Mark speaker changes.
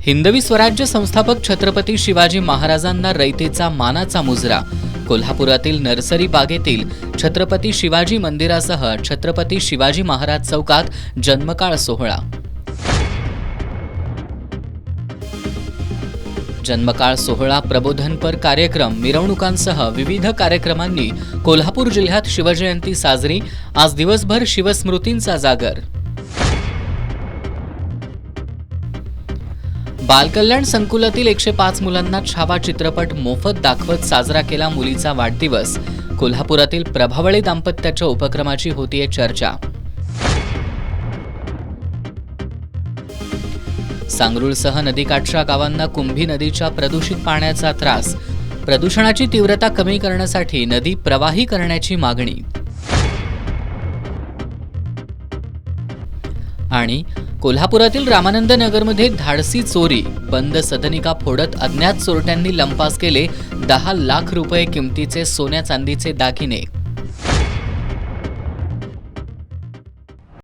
Speaker 1: हिंदवी स्वराज्य संस्थापक छत्रपती शिवाजी महाराजांना रयतेचा मानाचा मुजरा. कोल्हापुरातील नर्सरी बागेतील छत्रपती शिवाजी मंदिरासह छत्रपती शिवाजी महाराज चौकात जन्मकाळ सोहळा. जन्मकाळ सोहळा, प्रबोधनपर कार्यक्रम, मिरवणुकांसह विविध कार्यक्रमांनी कोल्हापूर जिल्ह्यात शिवजयंती साजरी. आज दिवसभर शिवस्मृतींचा जागर. बालकल्याण संकुलातील 105 मुलांना छावा चित्रपट मोफत दाखवत साजरा केला मुलीचा वाढदिवस. कोल्हापुरातील प्रभावळी दाम्पत्याच्या उपक्रमाची होतीये चर्चा. सांगरुळसह नदीकाठच्या गावांना कुंभी नदीच्या प्रदूषित पाण्याचा त्रास. प्रदूषणाची तीव्रता कमी करण्यासाठी नदी प्रवाही करण्याची मागणी. आणि कोल्हापुरातील रामानंद नगरमध्ये धाडसी चोरी. बंद सदनिका फोडत अज्ञात चोरट्यांनी लंपास केले 10 लाख रुपये किमतीचे सोन्या चांदीचे दागिने.